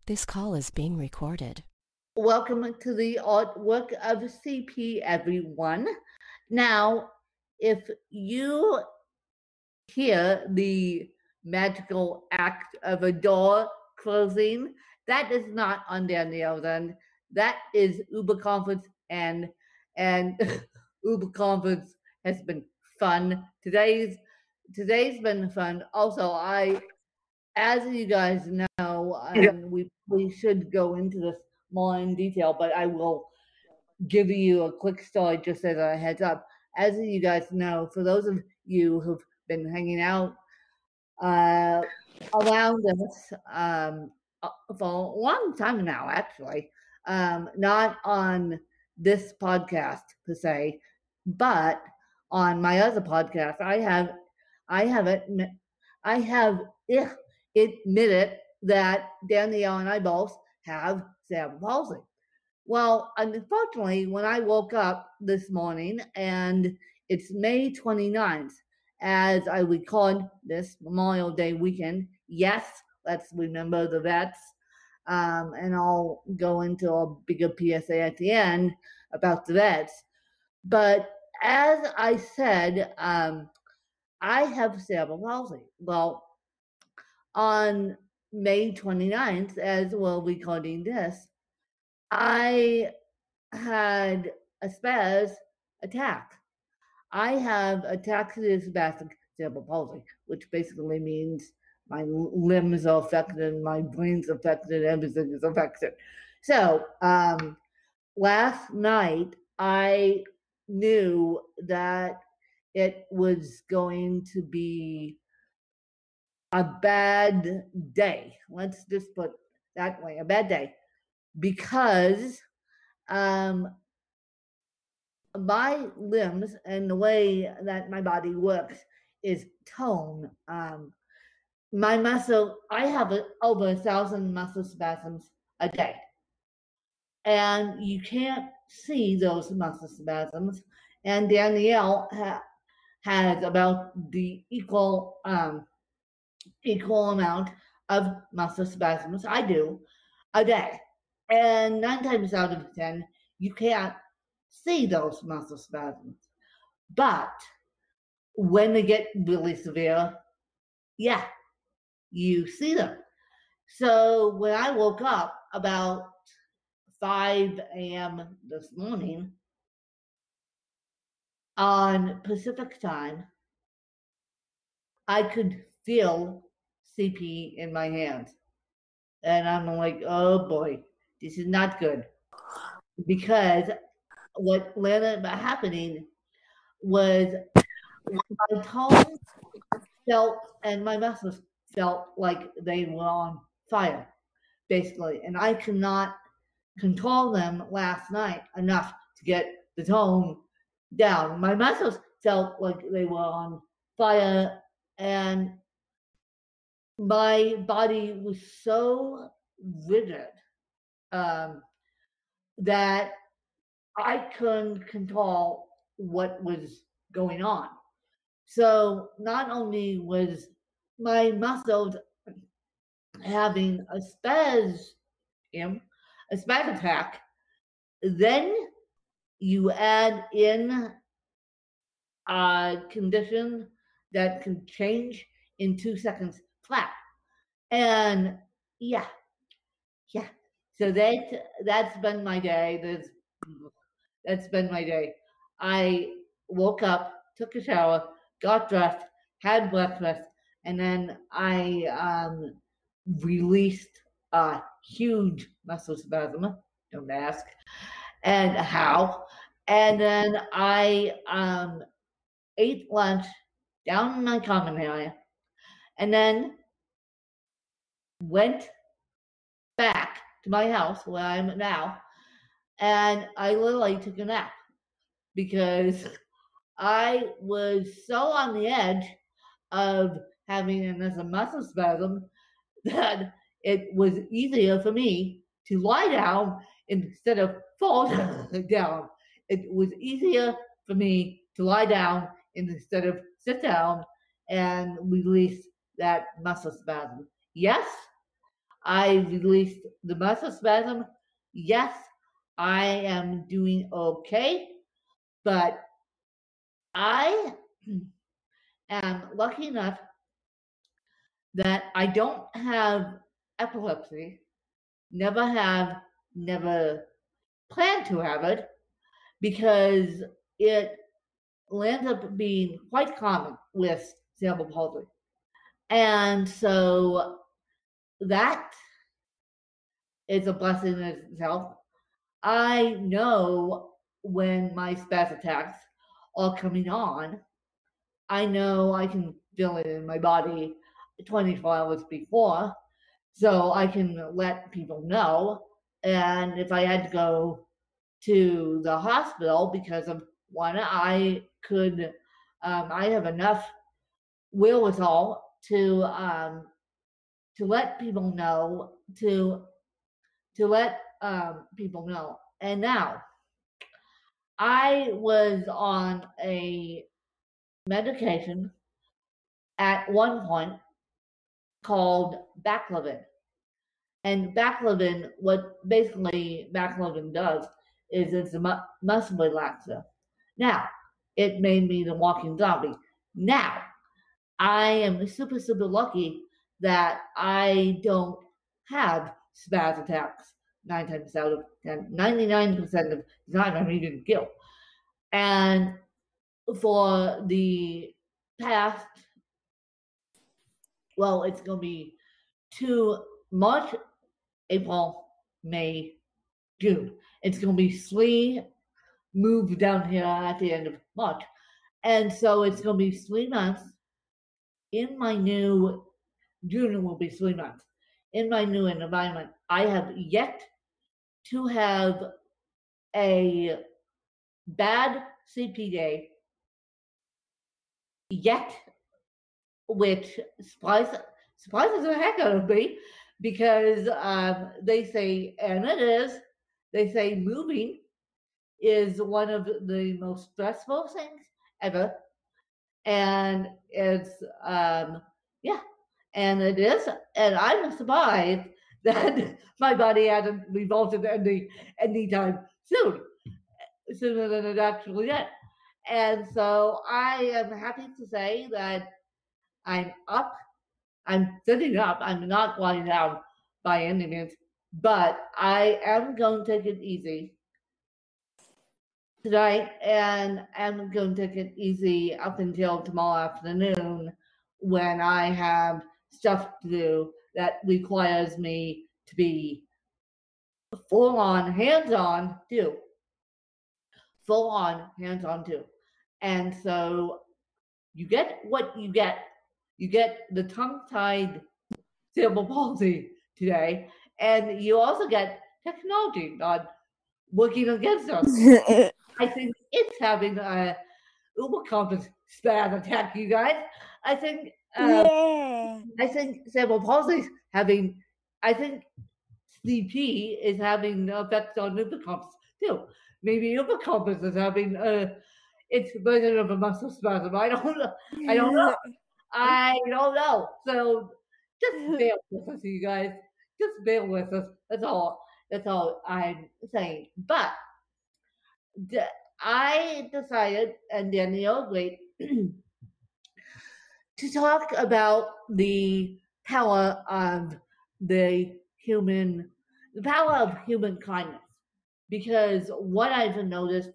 This call is being recorded. Welcome to the Artwork of CP, everyone. Now, if you hear the magical act of a door closing, that is not on Danielle's end. That is Uber Conference, and Uber Conference has been fun. Today's been fun. Also, as you guys know, and we should go into this more in detail, but I will give you a quick story just as a heads up. As you guys know, for those of you who've been hanging out around us for a long time now, actually, not on this podcast per se, but on my other podcast, I have admitted that Danielle and I both have cerebral palsy. Well, unfortunately, when I woke up this morning, and it's May 29th, as I record this Memorial Day weekend, yes, let's remember the vets, and I'll go into a bigger PSA at the end about the vets. But as I said, I have cerebral palsy. Well, on May 29th, as we're recording this, I had a spasm attack. I have ataxia-spastic cerebral palsy, which basically means my limbs are affected, my brain's affected, everything is affected. So last night I knew that it was going to be a bad day. Let's just put it that way, a bad day. Because my limbs and the way that my body works is tone. My muscle, I have over 1,000 muscle spasms a day. And you can't see those muscle spasms. And Danielle has about the equal amount of muscle spasms I do a day. And 9 times out of 10, you can't see those muscle spasms. But when they get really severe, yeah, you see them. So when I woke up about 5 a.m. this morning on Pacific time, I could feel CP in my hands. And I'm like, oh boy, this is not good. Because what ended up happening was my tone felt and my muscles felt like they were on fire, basically. And I could not control them last night enough to get the tone down. My muscles felt like they were on fire, and my body was so rigid that I couldn't control what was going on. So not only was my muscles having a spasm attack, then you add in a condition that can change in 2 seconds flat. And yeah. So that's been my day. That's been my day. I woke up, took a shower, got dressed, had breakfast, and then I released a huge muscle spasm. Don't ask. And how? And then I ate lunch down in my common area, and then went back to my house where I'm at now, and I literally took a nap because I was so on the edge of having another muscle spasm that it was easier for me to lie down instead of fall down. It was easier for me to lie down instead of sit down and release that muscle spasm. Yes, I released the muscle spasm. Yes, I am doing okay, but I am lucky enough that I don't have epilepsy, never have, never plan to have it, because it lands up being quite common with cerebral palsy. And so that is a blessing in itself. I know when my spasm attacks are coming on, I know I can feel it in my body 24 hours before, so I can let people know. And if I had to go to the hospital because of one, I could, I have enough wherewithal to let people know, to let people know. And now, I was on a medication at one point called Baclofen. And Baclofen, what basically Baclofen does is it's a muscle relaxer. Now, it made me the walking zombie. Now, I am super, super lucky that I don't have spaz attacks 9 times out of 10. 99% of the time I'm even killed. And for the past, well, it's going to be to March, April, May, June. It's going to be 3 moves down here at the end of March. And so it's going to be 3 months in my new, June will be 3 months in my new environment. I have yet to have a bad CP day yet, which surprises the heck out of me, because they say, and it is, they say moving is one of the most stressful things ever. And it's, yeah, and it is. And I'm surprised that my body hasn't revolted anytime sooner than it actually did. And so I am happy to say that I'm up. I'm sitting up. I'm not lying down by any means, but I am going to take it easy tonight, and I'm going to take it easy up until tomorrow afternoon when I have stuff to do that requires me to be full on hands-on too. Full on hands-on too. And so you get what you get. You get the tongue-tied cerebral palsy today, and you also get technology not working against us. I think it's having a uber compass spaz attack, you guys. I think I think cerebral palsy is having, I think CP is having effects on hippocampus too. Maybe hippocampus is having its version of a muscle spasm. I don't know. I don't know. I don't know. So just bear with us, you guys. Just bear with us. That's all. That's all I'm saying. But I decided, and Danielle agreed, to talk about the power of the power of human kindness. Because what I've noticed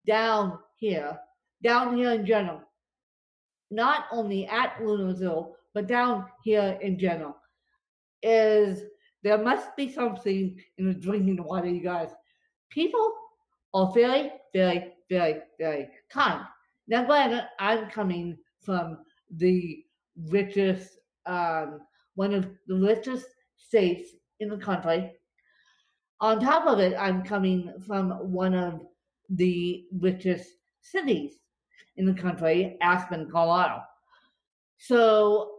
down here in general, not only at Lunazil, but down here in general, is there must be something in the drinking water, you guys. People are very, very, very, very kind. Now, granted, I'm coming from the richest, one of the richest states in the country. On top of it, I'm coming from one of the richest cities in the country, Aspen, Colorado. So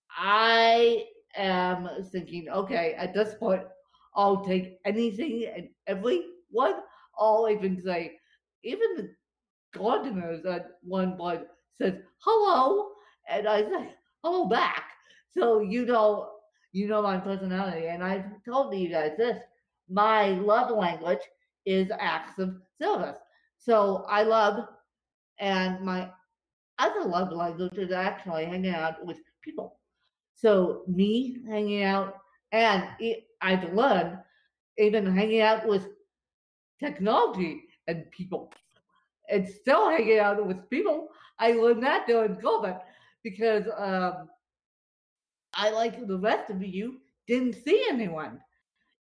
I am thinking, okay, at this point, I'll take anything and everyone. I'll even say, even the gardeners at one point says hello, and I say hello back. So You know my personality, and I've told you guys this. My love language is acts of service. So I love, and my other love language is actually hanging out with people. So me hanging out, and I've learned even hanging out with technology and people. It's still hanging out with people. I learned that during COVID because I, like the rest of you, didn't see anyone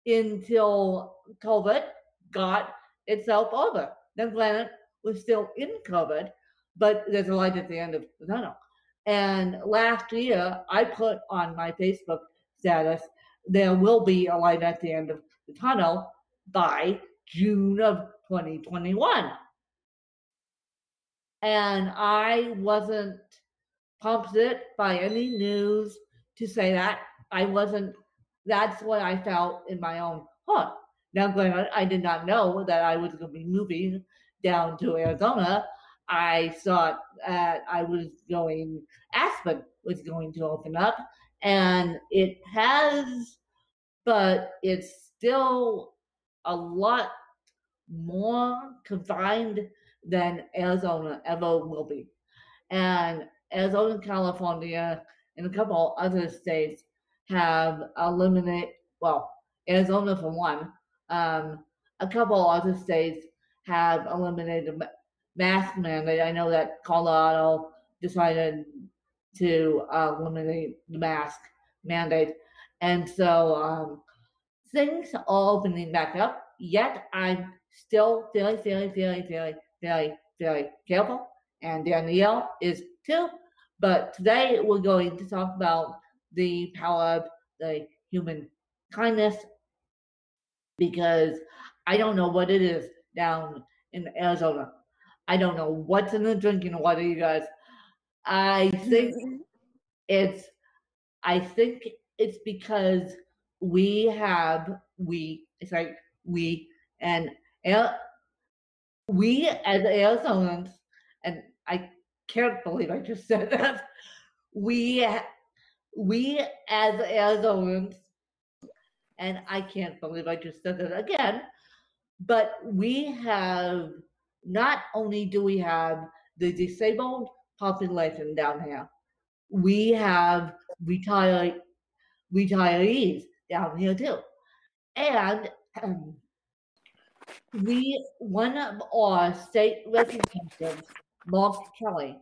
until COVID got itself over. Now, granted, we're still in COVID, but there's a light at the end of the tunnel. And last year, I put on my Facebook status, there will be a light at the end of the tunnel by June of 2021. And I wasn't prompted by any news to say that. I wasn't, that's what I felt in my own heart. Now, granted, I did not know that I was going to be moving down to Arizona. I thought that Aspen was going to open up, and it has, but it's still a lot more confined than Arizona ever will be. And Arizona, California, and a couple other states have eliminated, well, Arizona for one, a couple other states have eliminated mask mandate. I know that Colorado decided to eliminate the mask mandate. And so things are opening back up, yet I'm still very careful, and Danielle is too. But today we're going to talk about the power of the human kindness, because I don't know what it is down in Arizona. I don't know what's in the drinking water, you guys. I think it's because we as Arizonans, and I can't believe I just said that. We as Arizonans, and I can't believe I just said that again, but we have, not only do we have the disabled population down here, we have retirees down here too. And one of our state representatives, Mark Kelly,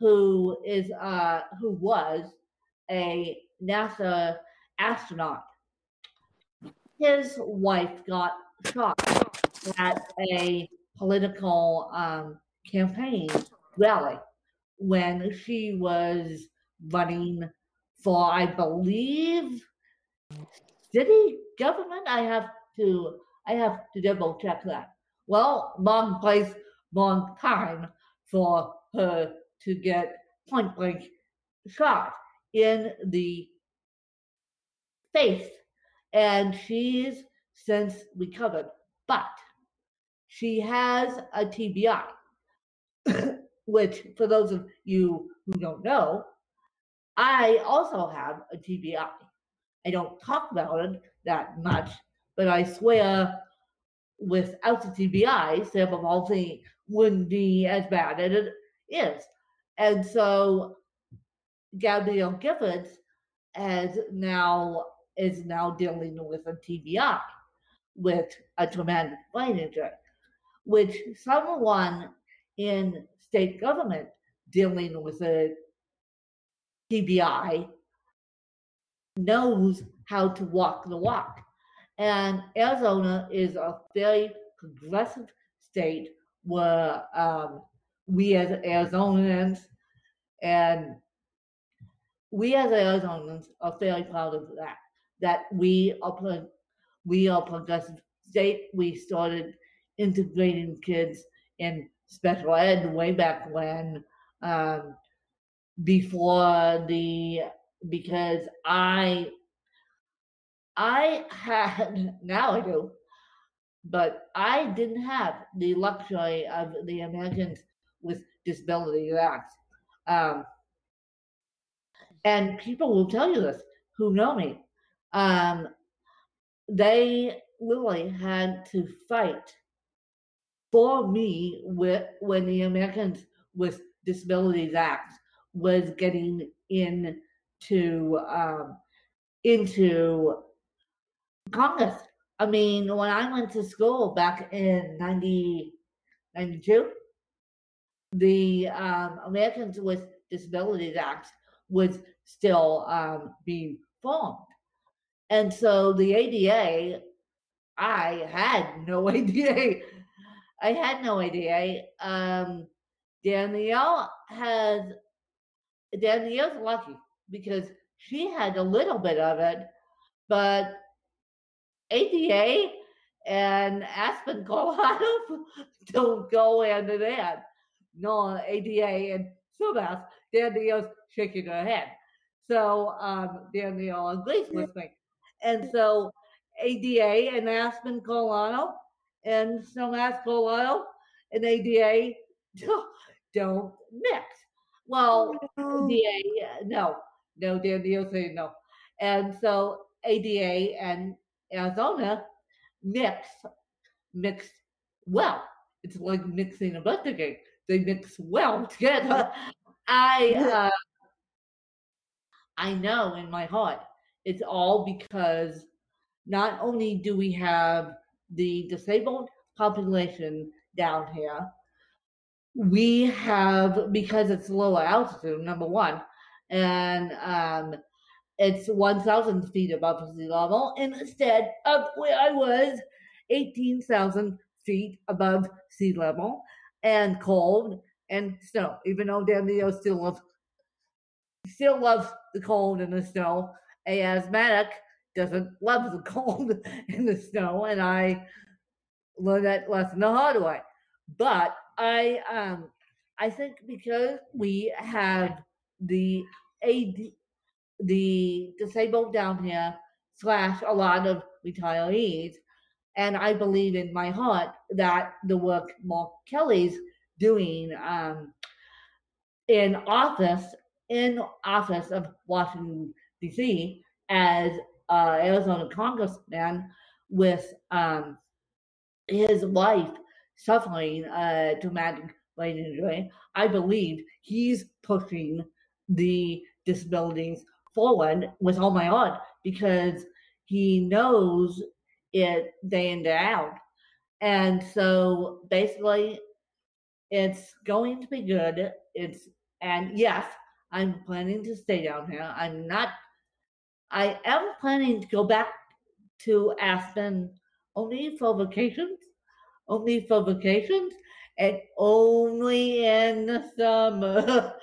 who was a NASA astronaut, his wife got shot at a political campaign rally when she was running for, I believe, city government. I have to double check that. Well, long time for her to get point blank shot in the face, and she's since recovered, but she has a TBI, which, for those of you who don't know, I also have a TBI. I don't talk about it that much, but I swear without the TBI, cerebral palsy wouldn't be as bad as it is. And so Gabrielle Giffords is now dealing with a TBI, with a traumatic brain injury, which someone in state government dealing with a TBI knows how to walk the walk. And Arizona is a very progressive state where we as Arizonans are very proud of that we are progressive state. We started integrating kids in special ed way back when, because I had, now I do, but I didn't have the luxury of the Americans with Disabilities Act. And people will tell you this who know me. They literally had to fight for me when the Americans with Disabilities Act was getting into Congress. I mean, when I went to school back in 1992, the Americans with Disabilities Act was still being formed. And so the ADA, I had no idea. I had no idea. Danielle's lucky because she had a little bit of it, but ADA and Aspen, Colorado don't go hand in hand. No, ADA and SUMAS. Danielle's shaking her head. So Danielle agrees with me. And so ADA and Aspen, Colorado and SUMAS, Colorado and ADA don't mix. Well, ADA, no, Danielle saying no. And so ADA and Arizona mix well. It's like mixing a birthday cake. They mix well together. I know in my heart it's all because not only do we have the disabled population down here, we have, because it's lower altitude, number one, and it's 1,000 feet above sea level instead of where I was, 18,000 feet above sea level, and cold and snow. Even though Danilo still loves the cold and the snow, a asthmatic doesn't love the cold and the snow, and I learned that lesson the hard way. But I think because we have the disabled down here / a lot of retirees, and I believe in my heart that the work Mark Kelly's doing in office of Washington D.C. as Arizona congressman with his wife suffering traumatic brain injury. I believe he's pushing the disabilities forward with all my heart because he knows it day in, day out. And so basically it's going to be good. And yes, I'm planning to stay down here. I am planning to go back to Aspen only for vacations, and only in the summer,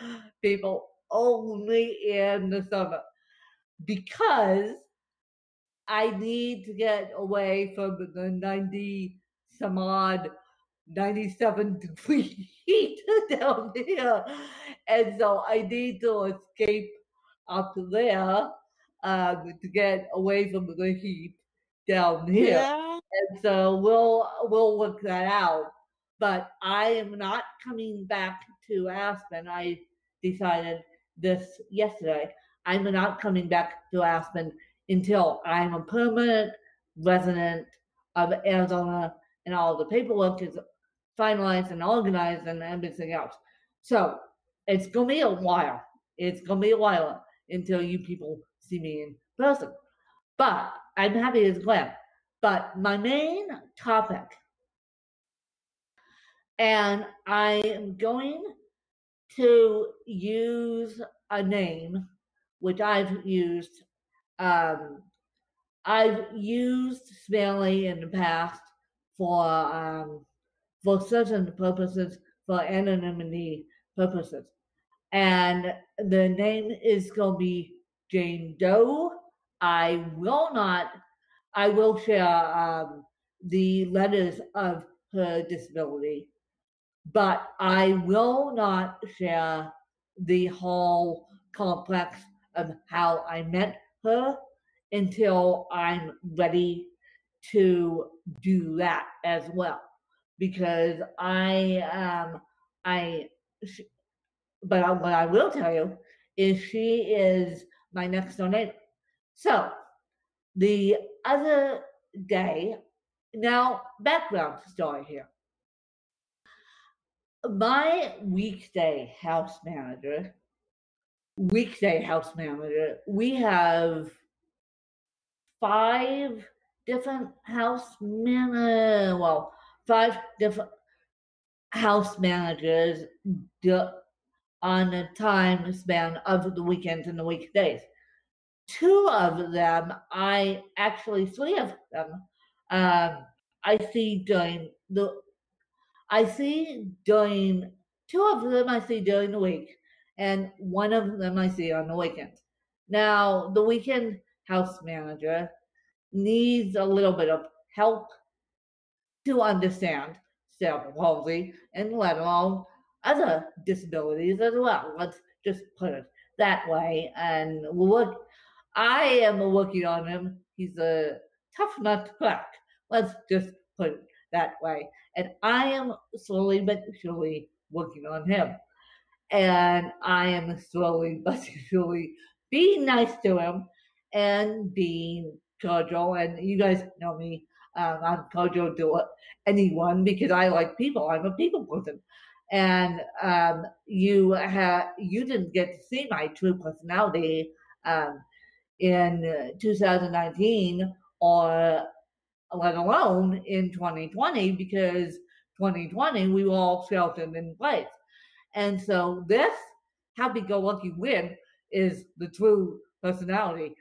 people, only in the summer, because I need to get away from the 90 some odd 97-degree heat down here. And so I need to escape up there to get away from the heat down here. Yeah. And so we'll work that out. But I am not coming back to Aspen. I decided this yesterday. I'm not coming back to Aspen until I'm a permanent resident of Arizona and all the paperwork is finalized and organized and everything else. So it's gonna be a while. It's gonna be a while until you people see me in person. But I'm happy as glad. But my main topic, and I am going to use a name which I've used. I've used Smiley in the past for certain purposes, for anonymity purposes. And the name is going to be Jane Doe. I will share the letters of her disability, but I will not share the whole complex of how I met her until I'm ready to do that as well. Because but what I will tell you is she is my next door neighbor. So the other day, now background story here. My weekday house manager, we have 5 different well, 5 different house managers on a time span of the weekends and the weekdays. 2 of them, 3 of them, I see during 2 of them I see during the week, and 1 of them I see on the weekends. Now, the weekend house manager needs a little bit of help to understand cerebral palsy and let alone other disabilities as well. Let's just put it that way. And I am working on him. He's a tough nut to crack. Let's just put it that way. And I am slowly but surely working on him. And I am slowly but surely being nice to him and being cordial. And you guys know me. I'm cordial to anyone because I like people. I'm a people person. And you didn't get to see my true personality in 2019 or let alone in 2020 because 2020 we were all sheltered in place. And so this happy-go-lucky win is the true personality.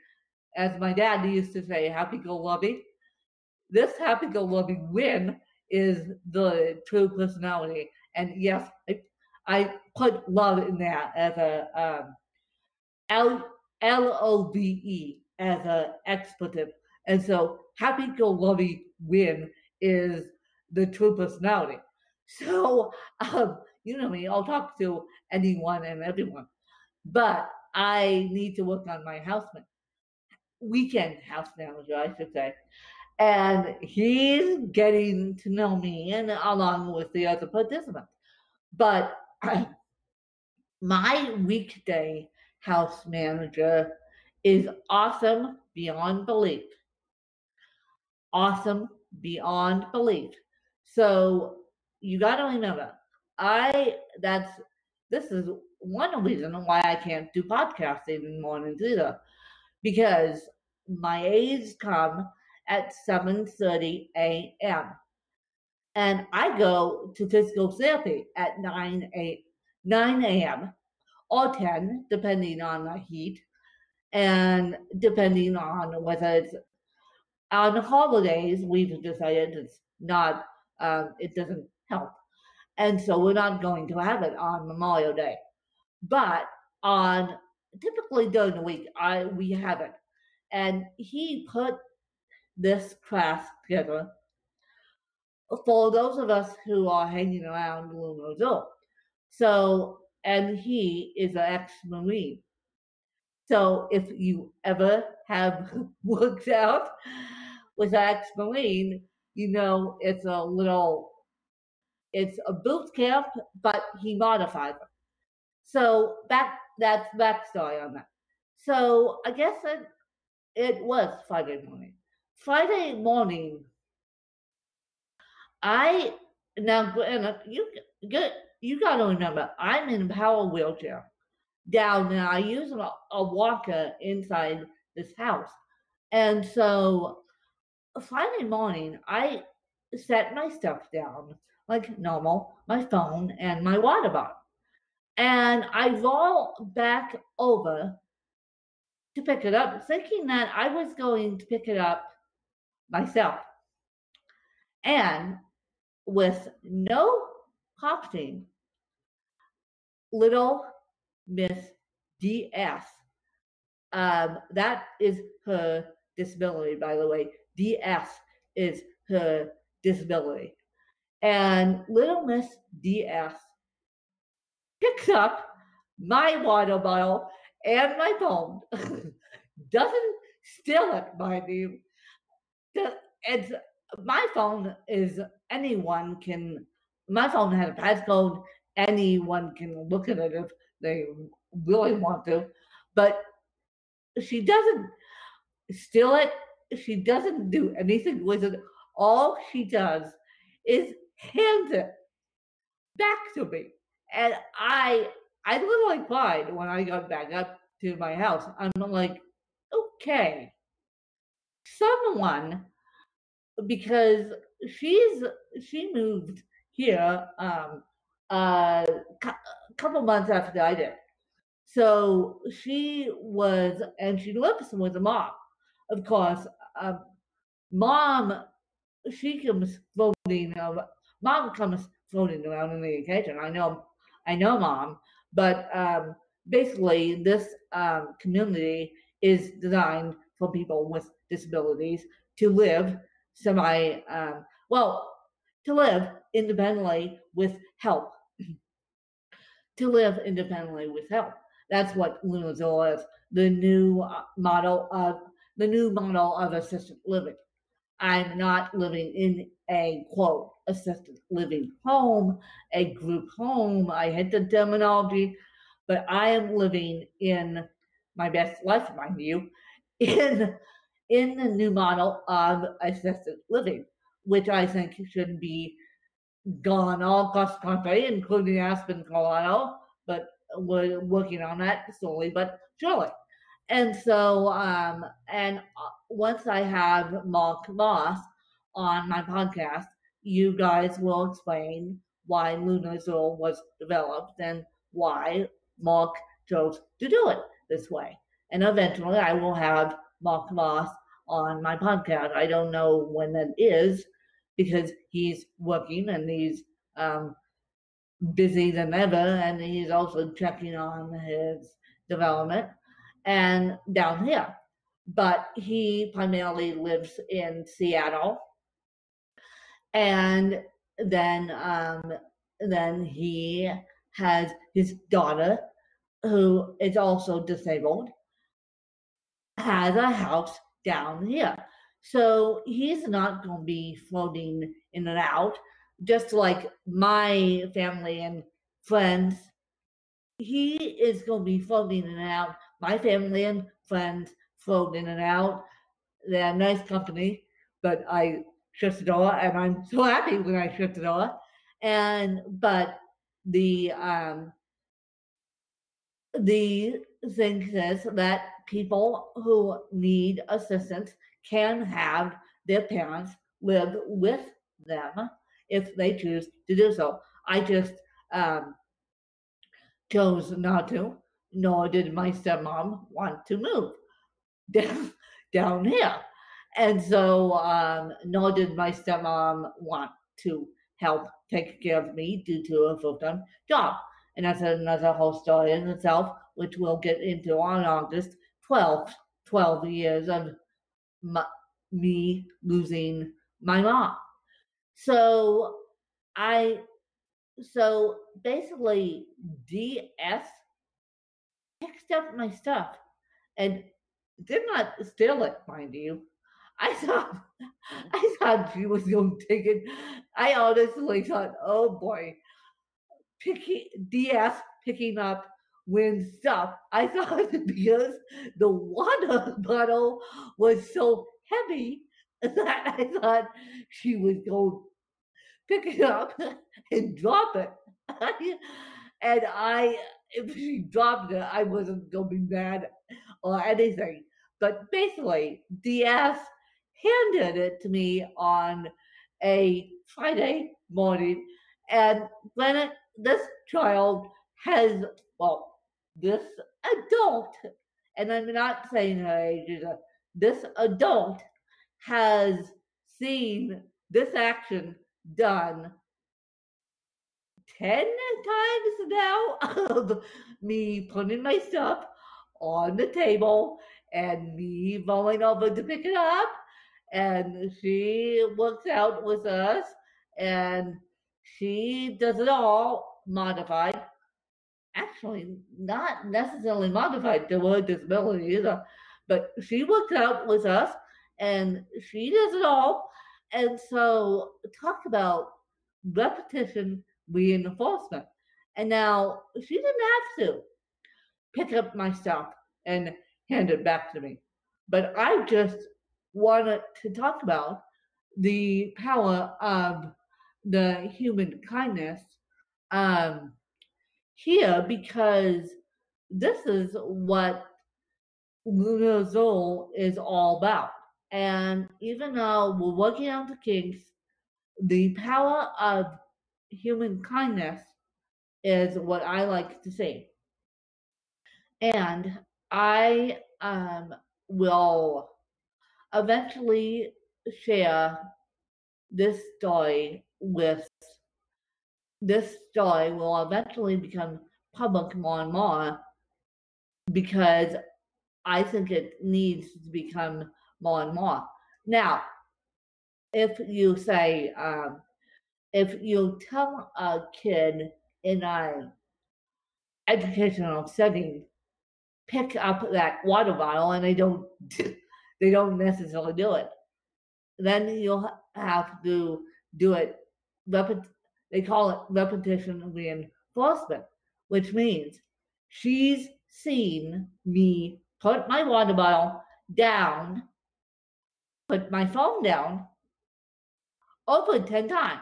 As my dad used to say, happy-go-lucky. This happy-go-lucky win is the true personality. And yes, I put love in that as a LOVE as an expletive. And so happy-go-lucky win is the true personality. So, you know me, I'll talk to anyone and everyone. But I need to work on my weekend house manager, I should say. And he's getting to know me and along with the other participants. But my weekday house manager is awesome beyond belief. Awesome beyond belief. So you got to remember, this is one reason why I can't do podcasting in the mornings either, because my aides come at 7:30 a.m. and I go to physical therapy at 9 a.m. or 10, depending on the heat and depending on whether it's on holidays. We've decided it's not, it doesn't help. And so we're not going to have it on Memorial Day. But typically during the week, we have it. And he put this class together for those of us who are hanging around Luna Azul. So, and he is an ex-Marine. So if you ever have worked out with an ex-Marine, you know it's a boot camp, but he modified them. So that's backstory on that. So I guess it was Friday morning. Friday morning, you got to remember, I'm in a power wheelchair down, and I use a walker inside this house. And so Friday morning, I set my stuff down like normal, my phone and my water bottle. And I roll back over to pick it up, thinking that I was going to pick it up myself. And with no prompting, little Miss DS, that is her disability, by the way. DS is her disability. And little Miss DS picks up my water bottle and my phone. Doesn't steal it, mind you. My phone is my phone has a passcode. Anyone can look at it if they really want to. But she doesn't steal it. she doesn't do anything with it. All she does is hands it back to me. And I literally cried when I got back up to my house. I'm like, okay, someone, because she moved here a couple months after I did. So she was, and she lives with a mom. Of course, mom, she comes floating. Mom comes floating around on the occasion. I know, mom, but basically, this community is designed for people with disabilities to live to live independently with help. To live independently with help. That's what Lunazilla is. The new model of assisted living. I'm not living in a quote assisted living home, a group home. I hate the terminology, but I am living in my best life, mind you, in the new model of assisted living, which I think should be gone all across the country, including Aspen, Colorado, but we're working on that slowly but surely. And so, once I have Mark Moss on my podcast, you guys will explain why Lunazilla was developed and why Mark chose to do it this way. And eventually, I will have Mark Moss on my podcast. I don't know when that is because he's working and he's busy than ever, and he's also checking on his development and down here. But he primarily lives in Seattle, and then he has his daughter, who is also disabled, has a house down here. So he's not going to be floating in and out, just like my family and friends. He is going to be floating in and out. My family and friends float in and out. They're nice company, but I shut the door, and I'm so happy when I shut the door. But the thing is that people who need assistance can have their parents live with them if they choose to do so. I just chose not to, nor did my stepmom want to move down here. And so, nor did my stepmom want to help take care of me due to a full-time job. And that's another whole story in itself, which we'll get into on August 12 years of me losing my mom. So basically DS picked up my stuff and did not steal it, mind you. I thought she was going to take it. I honestly thought, oh boy, DS picking up Wynn's stuff. I thought because the water bottle was so heavy that I thought she was going to pick it up and drop it. And if she dropped it, I wasn't going to be mad or anything. But basically, DS handed it to me on a Friday morning. And when this child has, this adult, and I'm not saying her age, this adult has seen this action done 10 times now of me putting my stuff on the table and me rolling over to pick it up. And she works out with us and she does it all modified. Actually, not necessarily modified to her disability either, but she works out with us and she does it all. And so, talk about repetition reinforcement. And now she didn't have to pick up my stuff and hand it back to me. But I just wanted to talk about the power of the human kindness here, because this is what Luna Zoll is all about. And even though we're working on the kinks, the power of human kindness is what I like to see. And I will eventually share this story with this story will eventually become public more and more, because I think it needs to become more and more. Now, if you say, if you tell a kid in an educational setting, pick up that water bottle, and they don't necessarily do it, then you'll have to do it. They call it repetition reinforcement, which means she's seen me put my water bottle down, put my phone down over 10 times.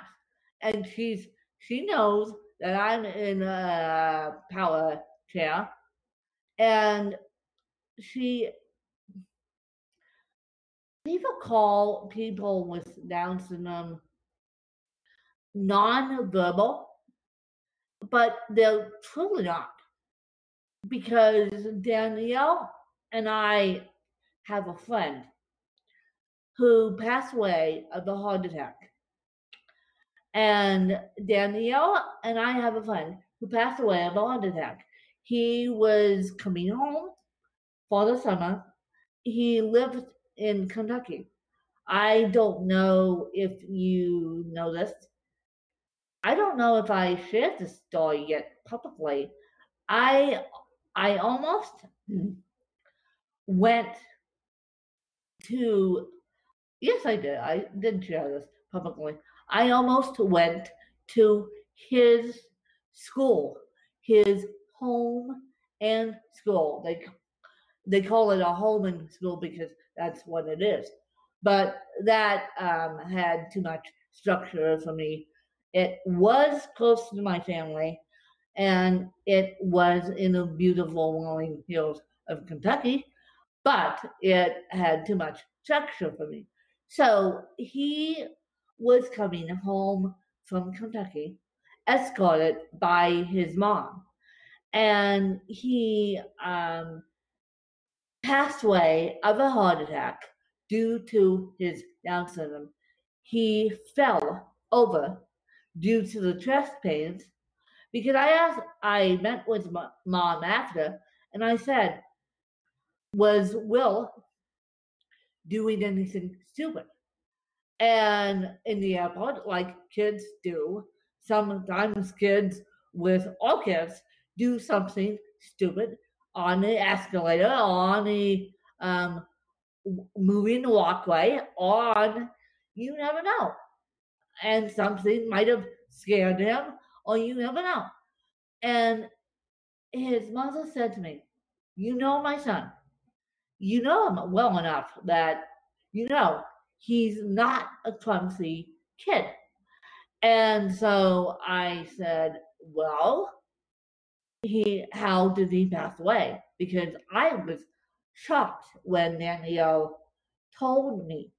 And she knows that I'm in a power chair, and people call people with Down syndrome non-verbal, but they're truly not, because Danielle and I have a friend who passed away of a heart attack. And Danielle and I have a friend who passed away of a heart attack. He was coming home for the summer. He lived in Kentucky. I don't know if you know this. I don't know if I shared this story yet publicly. I almost went to, yes, I did. I did share this publicly. I almost went to his school, his home and school. They call it a home and school because that's what it is. But that had too much structure for me. It was close to my family, and it was in the beautiful rolling hills of Kentucky, but it had too much structure for me. So he was coming home from Kentucky, escorted by his mom, and he passed away of a heart attack due to his Down syndrome. He fell over due to the chest pains, because I met with my mom after, and I said, was Will doing anything stupid? And in the airport, like kids do, sometimes kids with all kids do something stupid on the escalator, on the moving walkway, on, you never know. And something might have scared him, or you never know. And his mother said to me, you know my son. You know him well enough that you know he's not a clumsy kid. And so I said, well, how did he pass away? Because I was shocked when Danielle told me.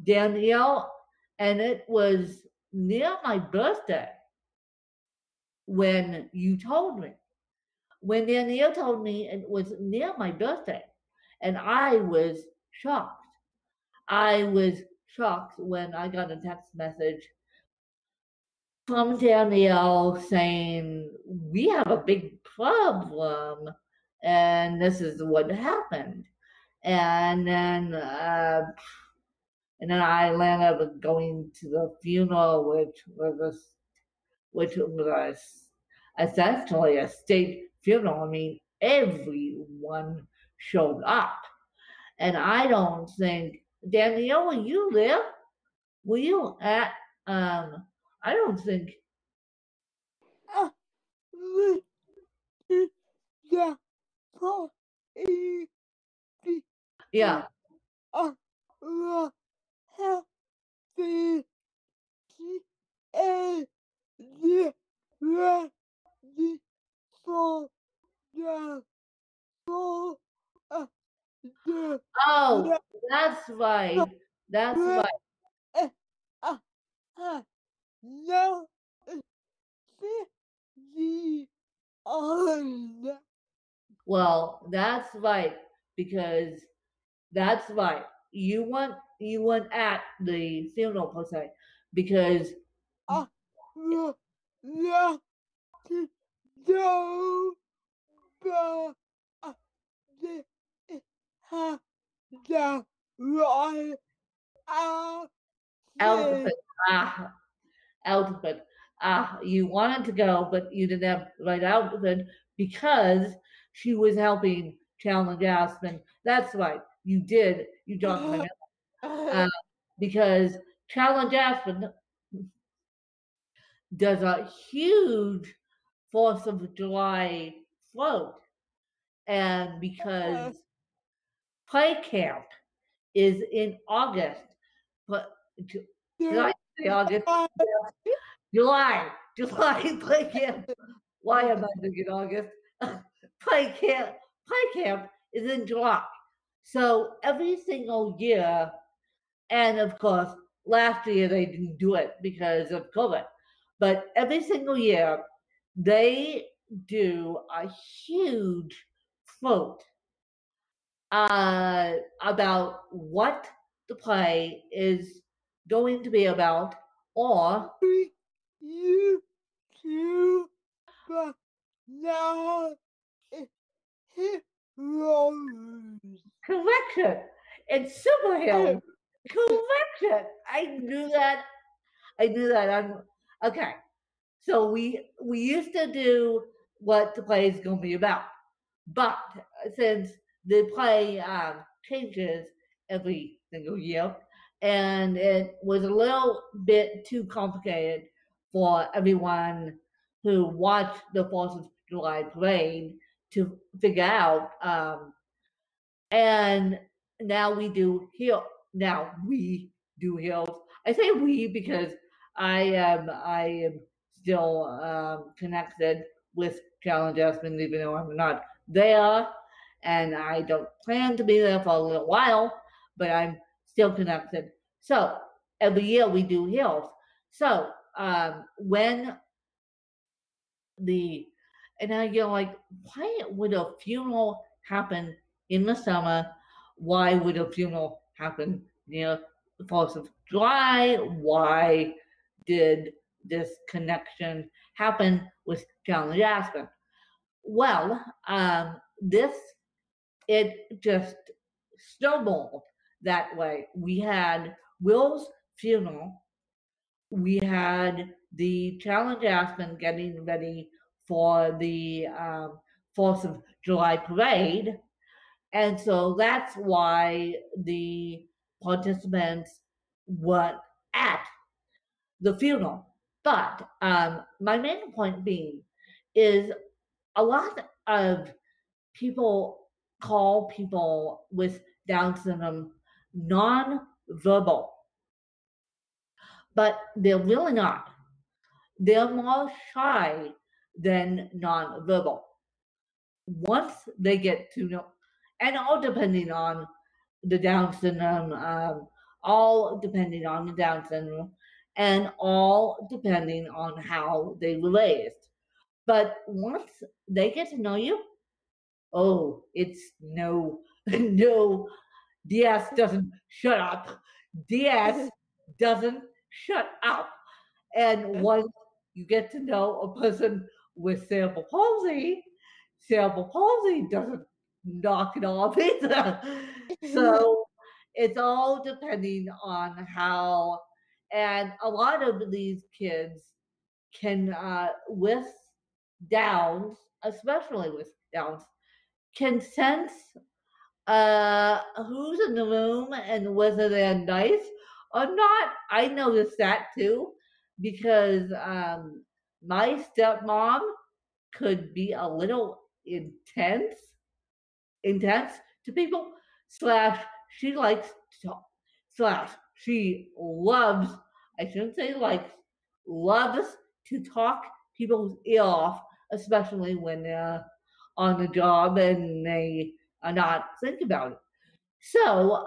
Danielle, and it was near my birthday when you told me. When Danielle told me, it was near my birthday, and I was shocked. I was shocked when I got a text message from Danielle saying, we have a big problem, and this is what happened. And then I landed up going to the funeral, which was essentially a state funeral. I mean, everyone showed up. And I don't think, Danielle, were you there? Were you at, I don't think. Yeah. Yeah. the happy and the ready for the for the Oh, that's right. That's right. uh, no the on Well, that's right because that's right. You weren't at the funeral per se because the no but the the right Elspeth, outfit. ah, Elspeth, you wanted to go, but you didn't have the right outfit because she was helping challenge Aspen. That's right. You did. You dropped my uh, because Challenge Aspen does a huge 4th of July float. And because Play Camp is in August, but did I say August? July Play Camp. Why am I thinking August? Play Camp is in July. So every single year, and of course, last year they didn't do it because of COVID, but every single year they do a huge float about what the play is going to be about, or you too, but now heroes. correction. It's superhero. Correction. I knew that. I'm okay. So we used to do what the play is going to be about, but since the play changes every single year, and it was a little bit too complicated for everyone who watched the 4th of July parade to figure out. And now we do heal. Now we do heals. I say we because I am still connected with Challenge Aspen, even though I'm not there, and I don't plan to be there for a little while, but I'm still connected. So every year we do heals. So when the and I go like, why would a funeral happen in the summer? Why would a funeral happen near the 4th of July? Why did this connection happen with Challenge Aspen? Well, it just snowballed that way. We had Will's funeral. We had the Challenge Aspen getting ready for the 4th of July parade. And so that's why the participants were at the funeral. But my main point being is a lot of people call people with Down syndrome non-verbal, but they're really not. They're more shy than non-verbal. Once they get to know, and all depending on the Down syndrome, all depending on the Down syndrome, and all depending on how they were raised. But once they get to know you, oh, it's no, no, DS doesn't shut up. DS doesn't shut up. And once you get to know a person with cerebral palsy doesn't knock it off either. So it's all depending on how, and a lot of these kids can, with Downs, especially with Downs, can sense who's in the room and whether they're nice or not. I noticed that too because my stepmom could be a little intense to people. Slash, she likes to talk. / she loves, I shouldn't say likes, loves to talk people's ear off, especially when they're on the job and they are not thinking about it. So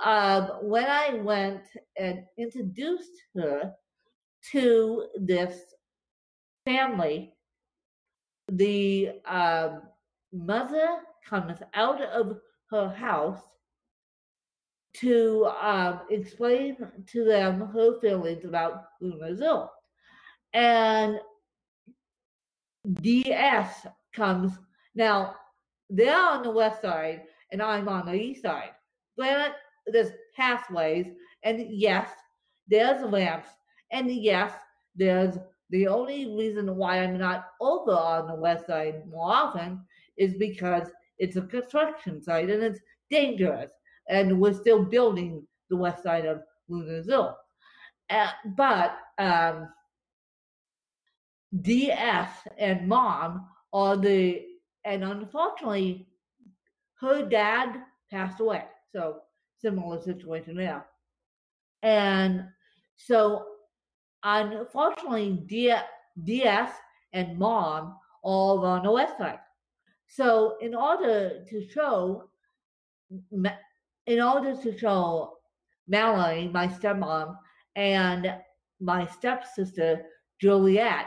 when I went and introduced her to this family, the mother comes out of her house to explain to them her feelings about Luna Zoo. And DS comes. Now, they're on the west side and I'm on the east side. Granted, there's pathways, and yes, there's ramps, and yes, there's the only reason why I'm not over on the west side more often is because it's a construction site and it's dangerous, and we're still building the west side of Luna Zoo. But DS and Mom are and unfortunately, her dad passed away. So similar situation there. And so unfortunately, DS and Mom all on the west side. So in order to show Mallory, my stepmom, and my stepsister Juliet,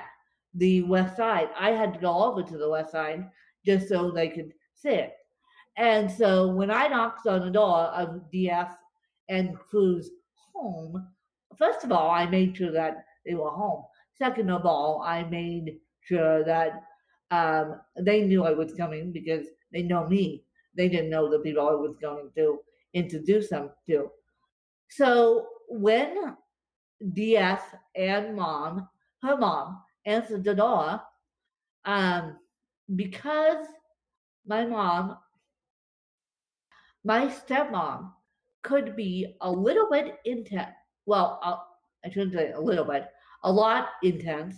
the west side, I had to go over to the west side just so they could see it. And so when I knocked on the door of DS and crew's home, first of all, I made sure that they were home. Second of all, I made sure that they knew I was coming because they know me. They didn't know the people I was going to introduce them to. So when DS and her mom, answered the door, because my stepmom could be a little bit intense. Well, I shouldn't say a little bit, a lot intense.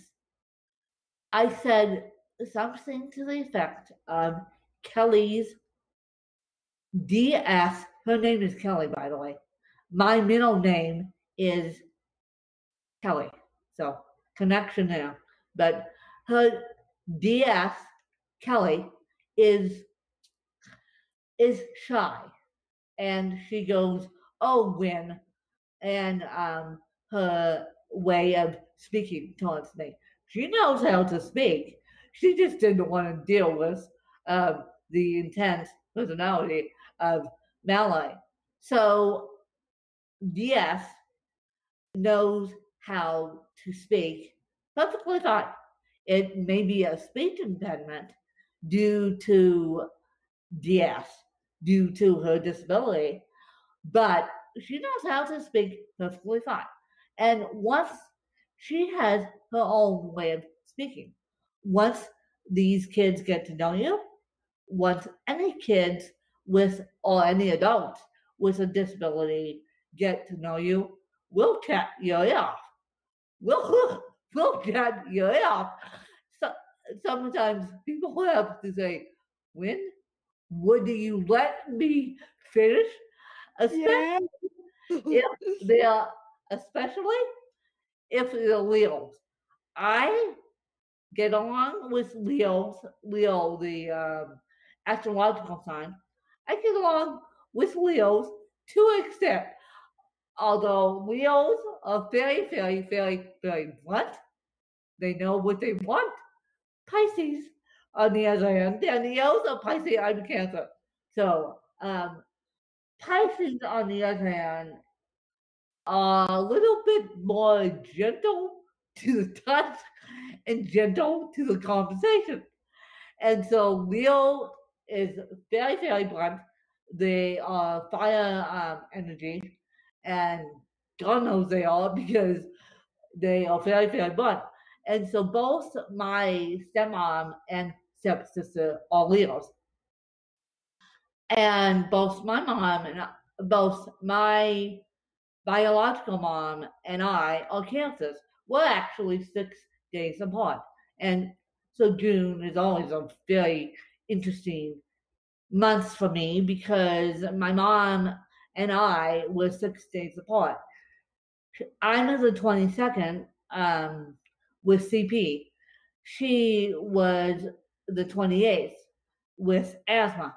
I said something to the effect of Kelly's DS. Her name is Kelly, by the way. My middle name is Kelly. So connection there. But her DS, Kelly, is shy. And she goes, "Oh, Win," and her way of speaking towards me. She knows how to speak. She just didn't want to deal with the intense personality of Mallory. So DS knows how to speak perfectly fine. It may be a speech impediment due to DS, due to her disability, but she knows how to speak perfectly fine. And once she has her own way of speaking, once these kids get to know you, once any kids with, or any adults with a disability get to know you, we'll chat your ear off. We'll chat your ear off. So, sometimes people have to say, "When would you let me finish?" Especially if they are, especially if they're Leos. I get along with Leo, the astrological sign. I get along with Leos to an extent. Although Leos are very, very, very, very blunt, they know what they want. Pisces, on the other hand, they're Leos or Pisces, I'm Cancer. So, Pisces, on the other hand, are a little bit more gentle to the touch and gentle to the conversation. And so Leo is very, very blunt. They are fire energy, and God knows they are because they are very, very blunt. And so both my stepmom and stepsister are Leos. And both my mom and both my biological mom and I are Cancers. We're actually 6 days apart. And so June is always a very interesting month for me because my mom and I were 6 days apart. I'm the 22nd with CP. She was the 28th with asthma.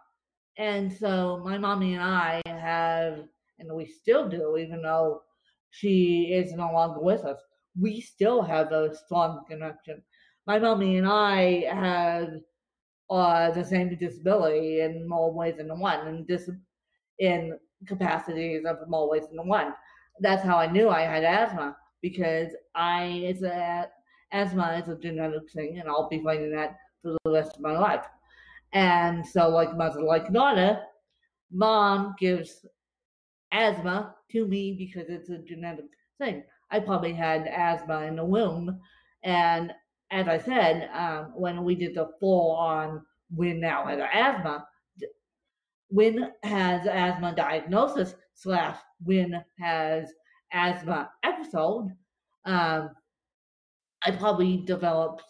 And so my mommy and I have, and we still do, even though she is no longer with us, we still have a strong connection. My mommy and I have the same disability in more ways than one, and in capacities of more ways than one. That's how I knew I had asthma, because asthma is a genetic thing, and I'll be fighting that for the rest of my life. And so, like mother, like daughter, mom gives asthma to me because it's a genetic thing. I probably had asthma in the womb, and as I said, when we did the full on Win now has asthma, Win has asthma diagnosis / Win has asthma episode, I probably developed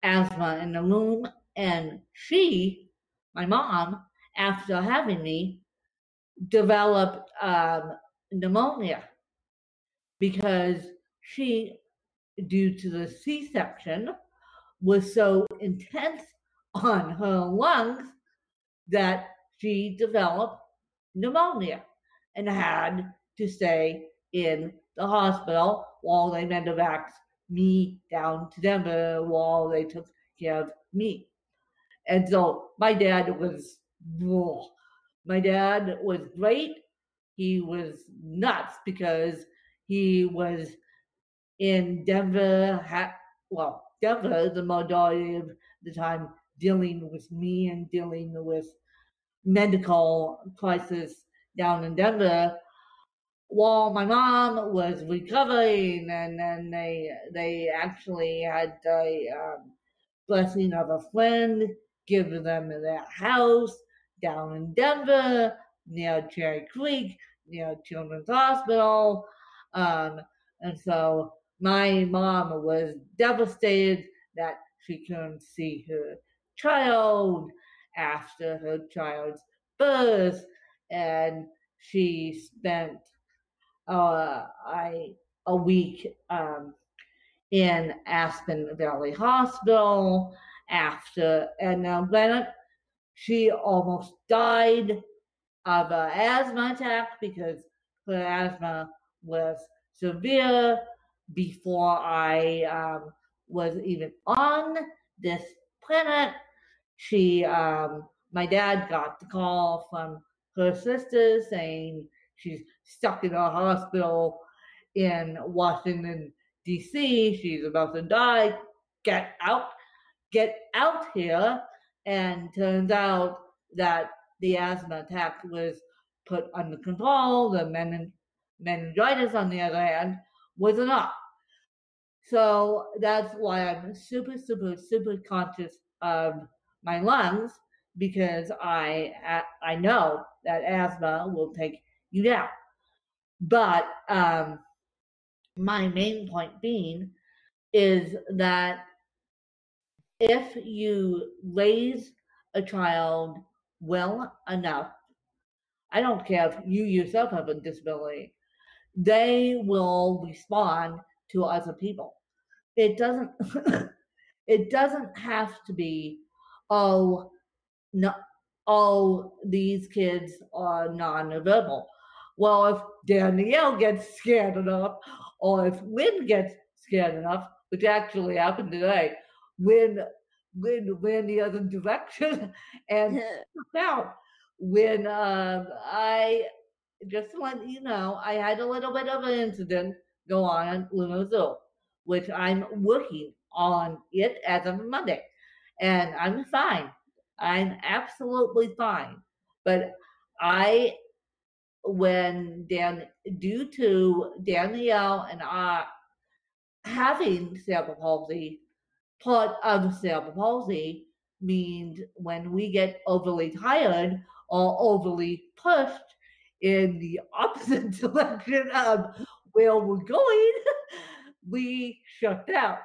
asthma in the womb, and she, my mom, after having me, developed pneumonia because she, due to the C-section, was so intense on her lungs that she developed pneumonia and had to stay in the hospital while they medevacked me down to Denver while they took care of me. And so my dad was great. He was nuts because he was in Denver, Denver the majority of the time dealing with me and dealing with medical crisis down in Denver, while my mom was recovering, and then they actually had the blessing of a friend give them their house down in Denver near Cherry Creek, near Children's Hospital. And so my mom was devastated that she couldn't see her child after her child's birth, and she spent a week in Aspen Valley Hospital after, and then she almost died of an asthma attack because her asthma was severe before I was even on this planet. My dad got the call from her sister saying she's stuck in a hospital in Washington, D.C. She's about to die. Get out here. And turns out that the asthma attack was put under control. The meningitis, on the other hand, was enough. So that's why I'm super, super, super conscious of my lungs, because I know that asthma will take you down. But my main point being is that if you raise a child well enough, I don't care if you yourself have a disability, they will respond to other people. It doesn't it doesn't have to be, oh, no, these kids are nonverbal. Well, if Danielle gets scared enough, or if Win gets scared enough, which actually happened today, Win ran the other direction and out. When I, just to let you know, I had a little bit of an incident go on at Luna Zoo, which I'm working on it as of Monday, and I'm fine. I'm absolutely fine. But due to Danielle and I having cerebral palsy, part of cerebral palsy means when we get overly tired or overly pushed in the opposite direction of where we're going, we shut down.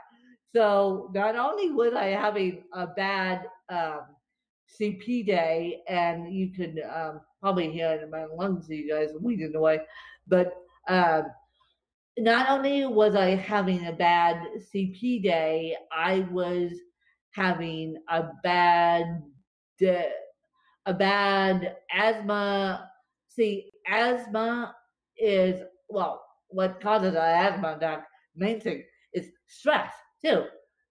So not only was I having a bad CP day, and you can probably hear it in my lungs, you guys are weeding away, but not only was I having a bad CP day, I was having a bad asthma. See, asthma is, well, what causes an asthma attack, main thing is stress too.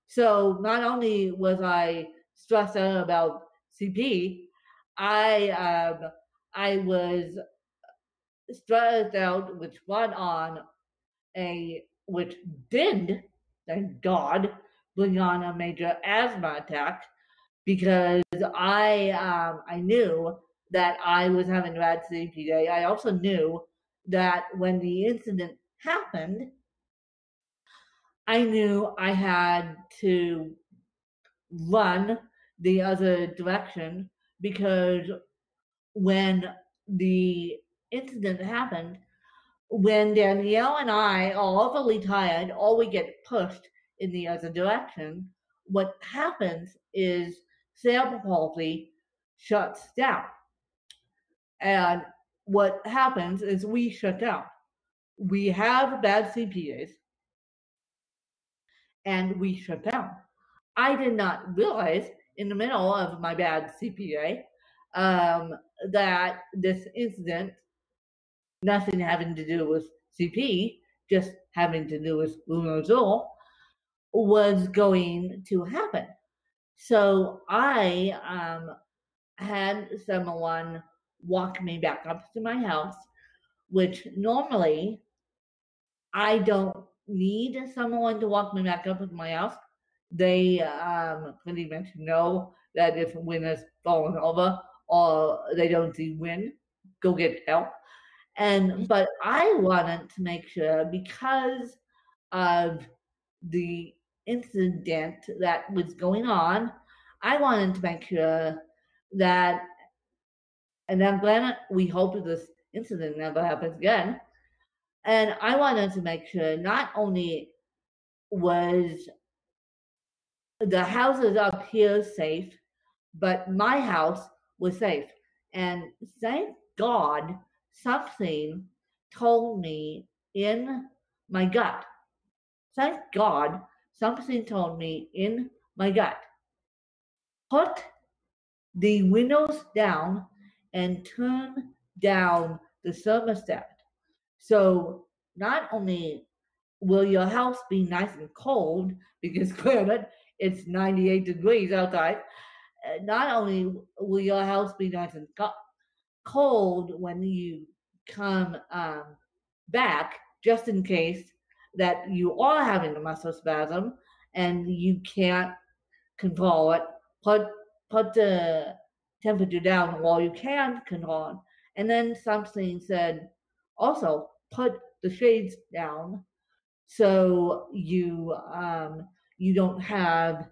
So not only was I stressed out about CP, I was stressed out, which brought on which did, thank God, bring on a major asthma attack, because I knew that I was having a bad CP day. I also knew that when the incident happened, I knew I had to run the other direction, because when the incident happened, when Danielle and I are overly tired or we get pushed in the other direction, what happens is cerebral palsy shuts down. And what happens is we shut down. We have bad CPAs and we shut down. I did not realize in the middle of my bad CPA that this incident, nothing having to do with CP, just having to do with Lunozol, was going to happen. So I had someone walk me back up to my house, which normally I don't need someone to walk me back up to my house. They pretty much know that if wind has fallen over or they don't see wind, go get help. But I wanted to make sure, because of the incident that was going on, I wanted to make sure that, and I'm glad we hope this incident never happens again. And I wanted to make sure not only was the houses up here safe, but my house was safe. And thank God something told me in my gut. Thank God something told me in my gut. Put the windows down and turn down the thermostat. So not only will your house be nice and cold, because granted, it's 98 degrees outside, not only will your house be nice and cold when you come back, just in case that you are having a muscle spasm and you can't control it, put the temperature down while you can control it. And then something said, also put the shades down so you don't have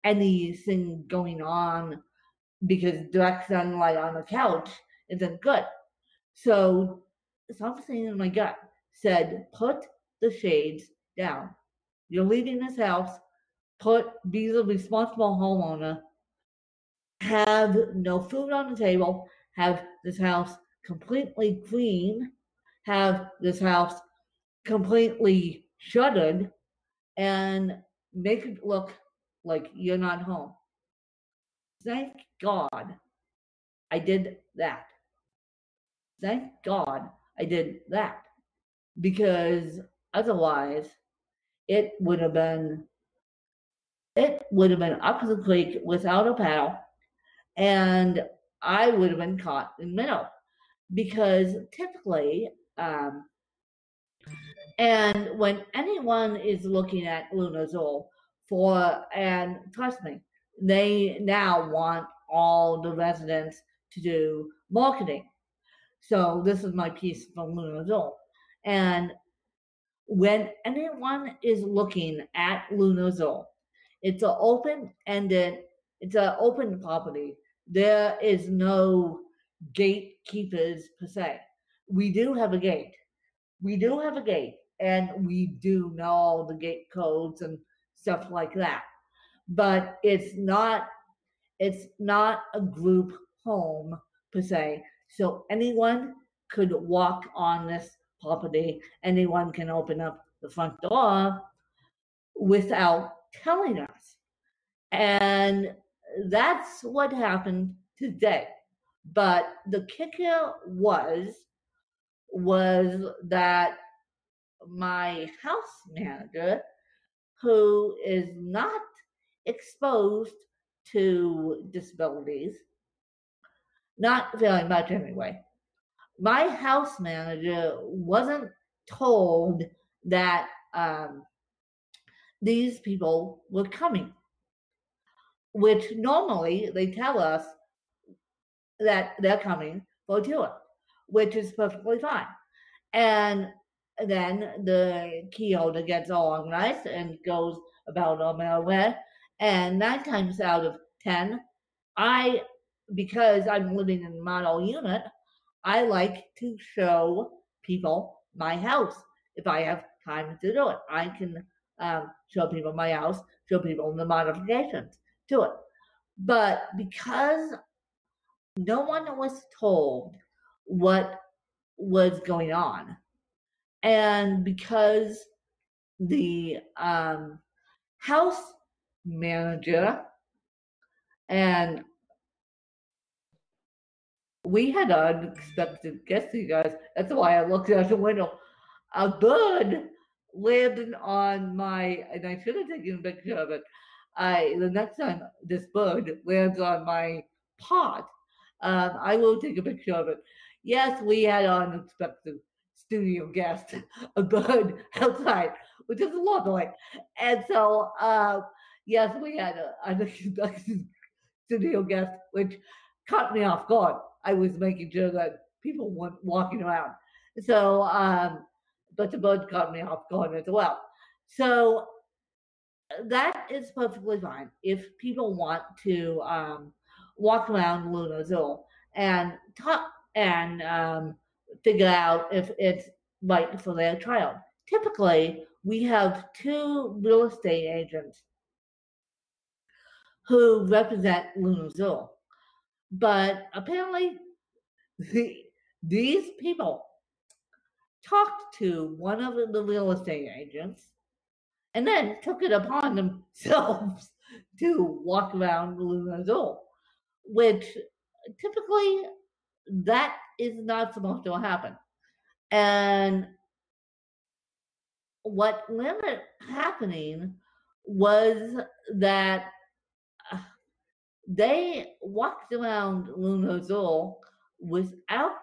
anything going on, because direct sunlight on the couch isn't good. So something in my gut said, put the shades down. You're leaving this house. Be the responsible homeowner. Have no food on the table. Have this house completely clean. Have this house completely shuttered, and make it look like you're not home. Thank God I did that. Thank God I did that, because otherwise it would have been up the creek without a paddle, and I would have been caught in the middle. Because typically, and when anyone is looking at Lunozol and trust me, they now want all the residents to do marketing. So this is my piece from Lunozol. And when anyone is looking at Lunozol, it's an open-ended, it's an open property. There is no gatekeepers per se. We do have a gate. And we do know all the gate codes and stuff like that. But it's not a group home per se. So anyone could walk on this property, anyone can open up the front door without telling us. And that's what happened today. But the kicker was that my house manager, who is not exposed to disabilities, not very much anyway, my house manager wasn't told that these people were coming, which normally they tell us that they're coming for a tour, which is perfectly fine. And then the key holder gets all organized and goes about on their way. And 9 times out of 10, because I'm living in a model unit, I like to show people my house if I have time to do it. I can show people my house, show people the modifications to it. But because no one was told what was going on, and because the house manager, and we had an unexpected guest, you guys. That's why I looked out the window. A bird landed on my, and I should have taken a picture of it. The next time this bird lands on my pot, I will take a picture of it. Yes, we had an unexpected studio guest, a bird outside, which is lovely. And so, yes, we had an unexpected studio guest, which caught me off guard. I was making sure that people weren't walking around. So, but the bird caught me off guard as well. So that is perfectly fine if people want to walk around Luna Zoo and talk and figure out if it's right for their child. Typically, we have 2 real estate agents who represent Luna Zoo. But apparently, these people talked to one of the real estate agents and then took it upon themselves to walk around Luna Zoo, which typically that is not supposed to happen. And what ended up happening was that they walked around Luna Zoo without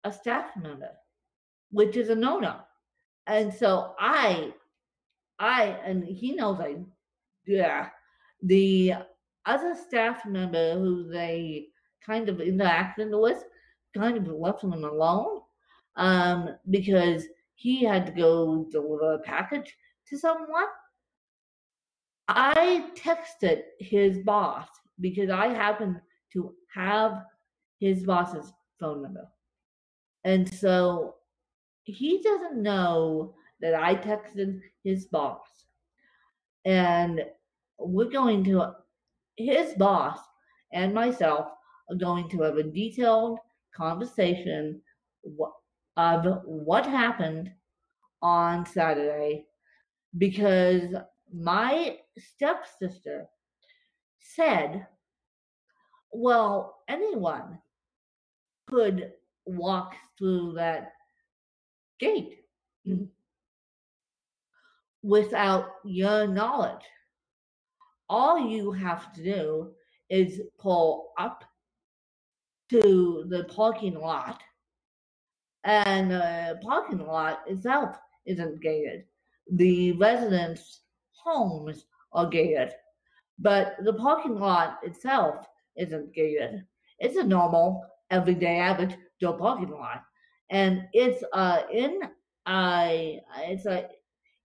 a staff member, which is a no-no. And so and he knows the other staff member who they kind of interacted with kind of left him alone because he had to go deliver a package to someone. I texted his boss because I happen to have his boss's phone number. And so he doesn't know that I texted his boss. And his boss and myself are going to have a detailed conversation of what happened on Saturday, because my stepsister said, well, anyone could walk through that gate without your knowledge. All you have to do is pull up to the parking lot, and the parking lot itself isn't gated. The residents' homes are gated, but the parking lot itself isn't gated. It's a normal, everyday average Joe parking lot, and it's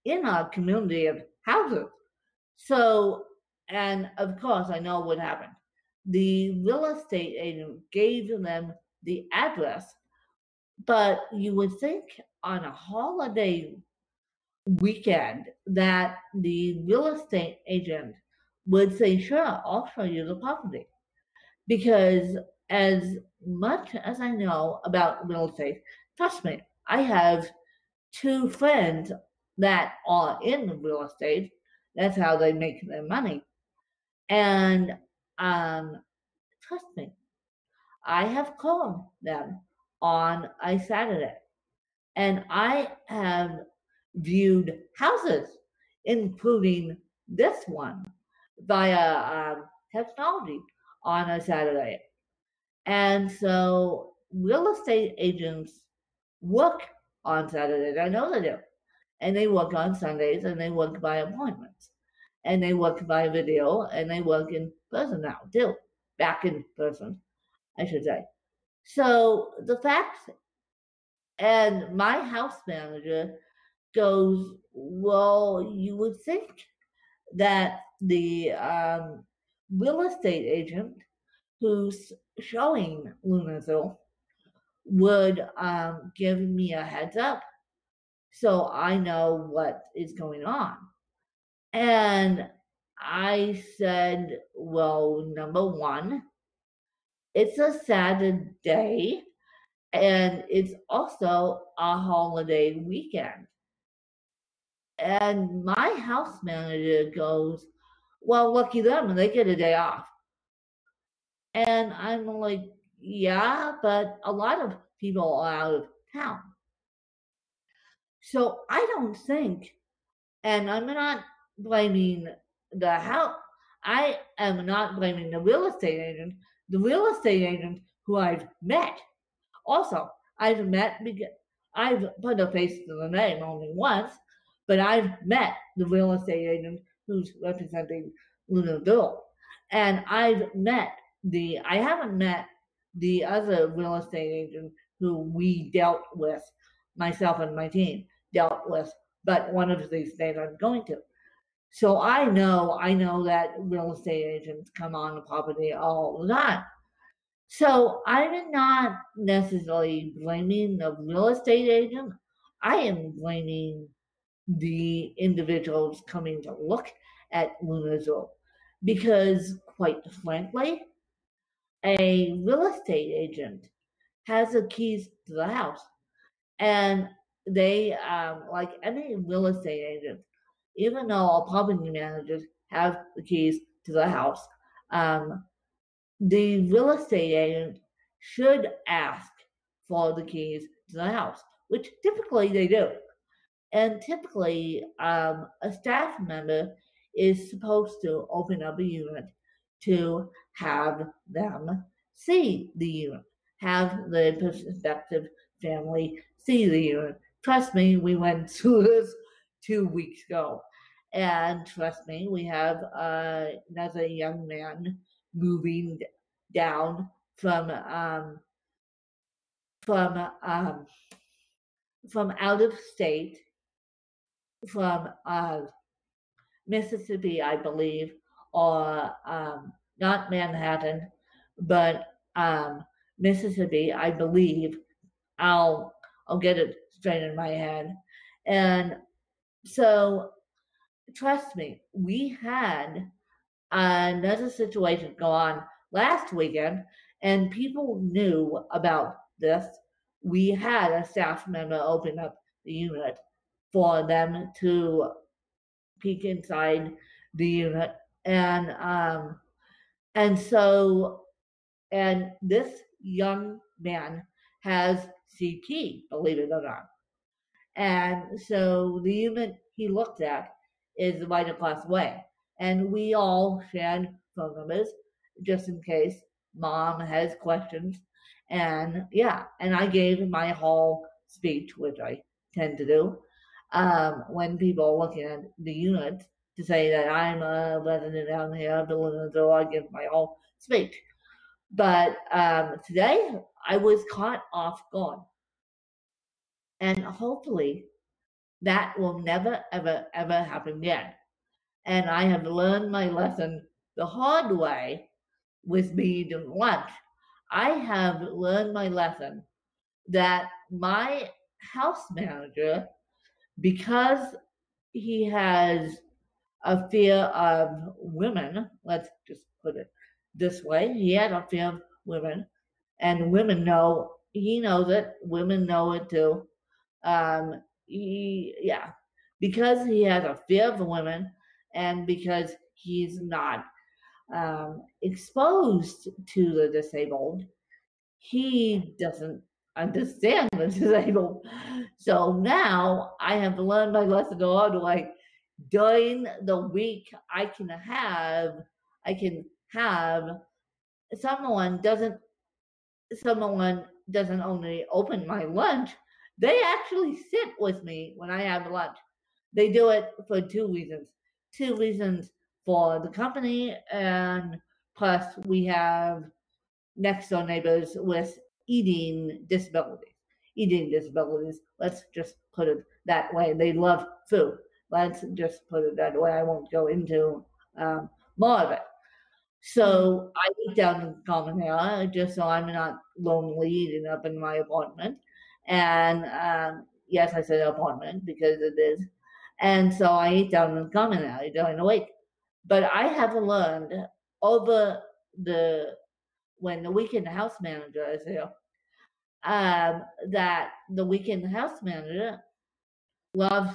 in a community of houses. So, and of course, I know what happened. The real estate agent gave them the address, but you would think on a holiday weekend that the real estate agent would say, sure, I'll show you the property. Because as much as I know about real estate, trust me, I have 2 friends that are in real estate. That's how they make their money. And trust me, I have called them on a Saturday, and I have viewed houses, including this one, via technology on a Saturday. And so real estate agents work on Saturdays. I know they do. And they work on Sundays, and they work by appointments. And they work by video, and they work in person now too. Back in person, I should say. So the fact, and my house manager goes, well, you would think that the real estate agent who's showing Lunenthal would give me a heads up so I know what is going on. And I said, well, number one, it's a Saturday and it's also a holiday weekend. And my house manager goes, well, lucky them, they get a day off. And I'm like, yeah, but a lot of people are out of town. So I don't think, and I'm not blaming the house, I am not blaming the real estate agent. The real estate agent who I've met, also, I've met because I've put a face to the name only once, but I've met the real estate agent who's representing Lunenthal. And I haven't met the other real estate agent who we dealt with, myself and my team dealt with, but one of these days I'm going to. So I know that real estate agents come on the property all the time. So I'm not necessarily blaming the real estate agent. I am blaming the individuals coming to look at Lunenthal because, quite frankly, a real estate agent has the keys to the house, and they, like any real estate agent, even though all property managers have the keys to the house, the real estate agent should ask for the keys to the house, which typically they do. And typically, a staff member is supposed to open up a unit to have them see the unit, have the prospective family see the unit. Trust me, we went through this 2 weeks ago. And trust me, we have another young man moving down from out of state, from Mississippi, I believe, or not Manhattan, but Mississippi, I believe. I'll get it straight in my head. And so, trust me, we had another situation go on last weekend, and people knew about this. We had a staff member open up the unit for them to peek inside the unit, and this young man has CT, believe it or not. And so the unit he looked at is right across the way. And we all shared phone numbers just in case mom has questions. And yeah, and I gave my whole speech, which I tend to do, when people are looking at the unit, to say that I'm a resident down here, so I give my whole speech. But today I was caught off guard. And hopefully that will never, ever, ever happen again. And I have learned my lesson the hard way with me eating lunch. I have learned my lesson that my house manager, because he has a fear of women, let's just put it this way, he had a fear of women, and women know, he knows it, women know it too. Because he has a fear of women and because he's not exposed to the disabled, he doesn't understand the disabled. So now I have learned my lesson the hard way. During the week, I can have someone doesn't only open my lunch, they actually sit with me when I have lunch. They do it for two reasons. Two reasons for the company, and plus we have next door neighbors with eating disabilities. Let's just put it that way. They love food. Let's just put it that way. I won't go into more of it. So I eat down in the common area just so I'm not lonely eating up in my apartment. And yes, I said apartment because it is. And so I eat down in the common area during the week. But I have learned over when the weekend house manager is here, that the weekend house manager loves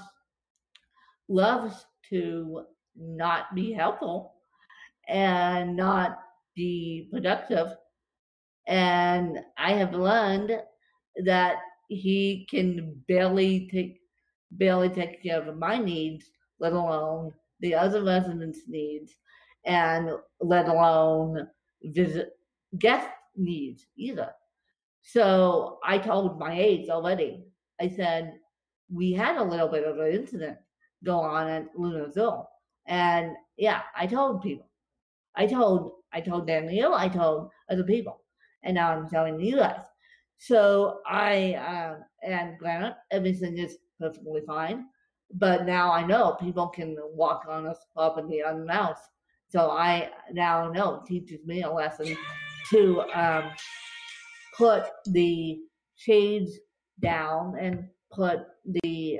to not be helpful and not be productive. And I have learned that he can barely take care of my needs, let alone the other residents' needs, and let alone visit guest needs either. So I told my aides already. I said, we had a little bit of an incident go on at Luna Zoo. And yeah, I told people. I told Daniel, I told other people. And now I'm telling you guys. So and granted, everything is perfectly fine. But now I know people can walk on us property unannounced. So I now know it teaches me a lesson to put the shades down and put the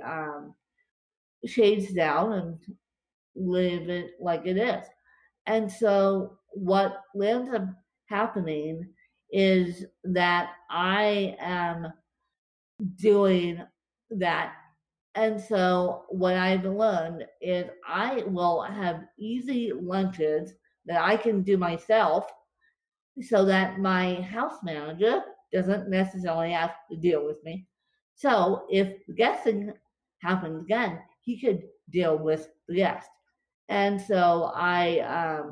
shades down and live it like it is. And so what ends up happening is that I am doing that. And so what I've learned is I will have easy lunches that I can do myself so that my house manager doesn't necessarily have to deal with me. So if the guesting happens again, he could deal with the guest. And so I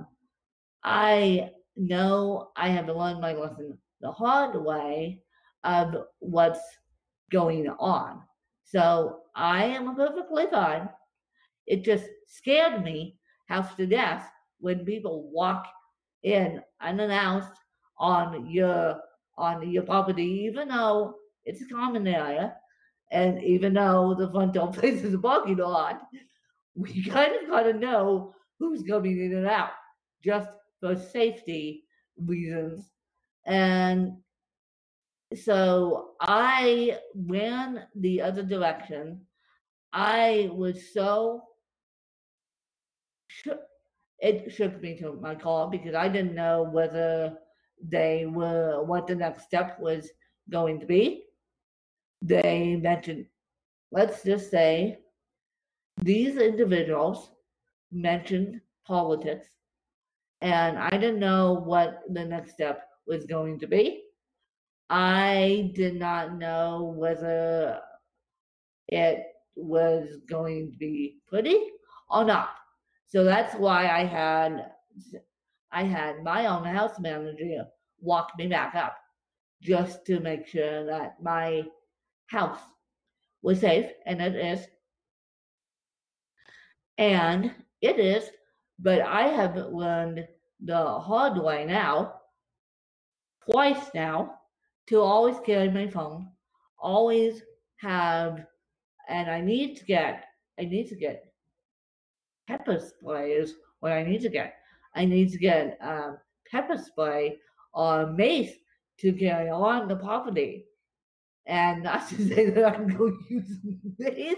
know I have learned my lesson the hard way of what's going on. So I am perfectly fine. It just scared me half to death when people walk in unannounced on your property, even though it's a common area, and even though the front door faces a parking lot, we kind of gotta know who's coming in and out, just for safety reasons. And so I ran the other direction. I was so it shook me to my core because I didn't know what the next step was going to be. They mentioned, let's just say, these individuals mentioned politics, and I didn't know what the next step was going to be. I did not know whether it was going to be pretty or not. So that's why I had my own house manager walk me back up just to make sure that my house was safe, and it is. And it is, but I have learned the hard way now, twice now, to always carry my phone, always have, and I need to get pepper spray is what I need to get. I need to get pepper spray or mace to carry on the property. And not to say that I'm going to use mace,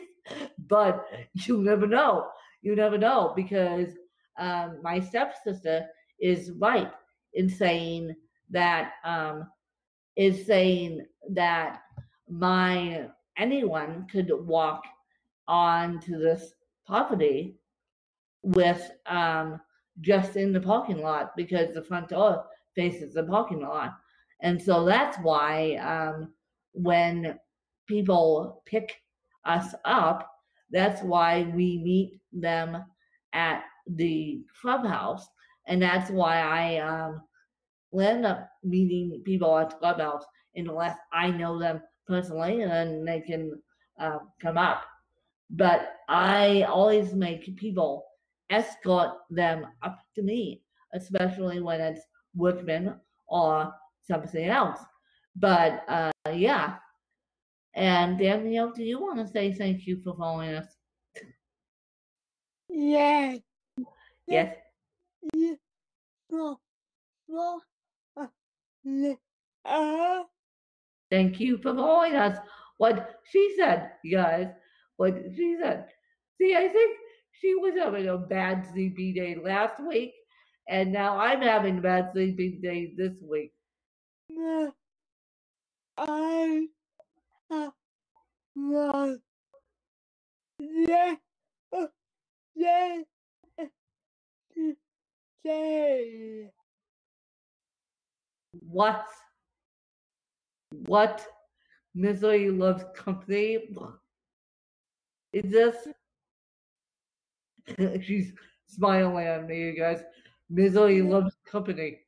but you never know. You never know, because my stepsister is right in saying that my anyone could walk onto this property with just in the parking lot because the front door faces the parking lot. And so that's why when people pick us up, that's why we meet them at the clubhouse. And that's why I end up meeting people at the clubhouse unless I know them personally, and then they can come up. But I always make people escort them up to me, especially when it's workmen or something else. But yeah. And Danielle, do you want to say thank you for following us? Yeah. Yes. Yeah. Well, Thank you for following us. What she said, you guys. What she said. See, I think she was having a bad sleeping day last week, and now I'm having a bad sleeping day this week. I was yeah. Yeah. Say. What Misery Loves Company is this? She's smiling at me, you guys. Misery Loves Company.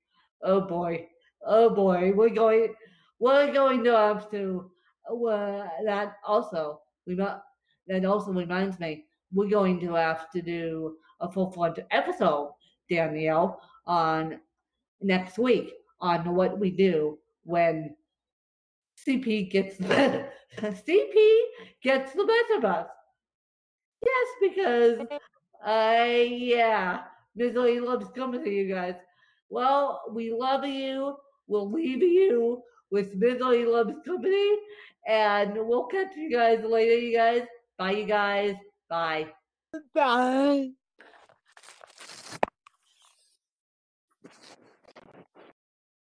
Oh boy. Oh boy. We're going to have to that also reminds me, we're going to have to do a full-fledged episode, Danielle, on next week on what we do when CP gets the better. CP gets the best of us. Yes, because yeah, Misery Loves Company, you guys. Well, we love you. We'll leave you with Misery Loves Company, and we'll catch you guys later, you guys. Bye, you guys. Bye. Bye.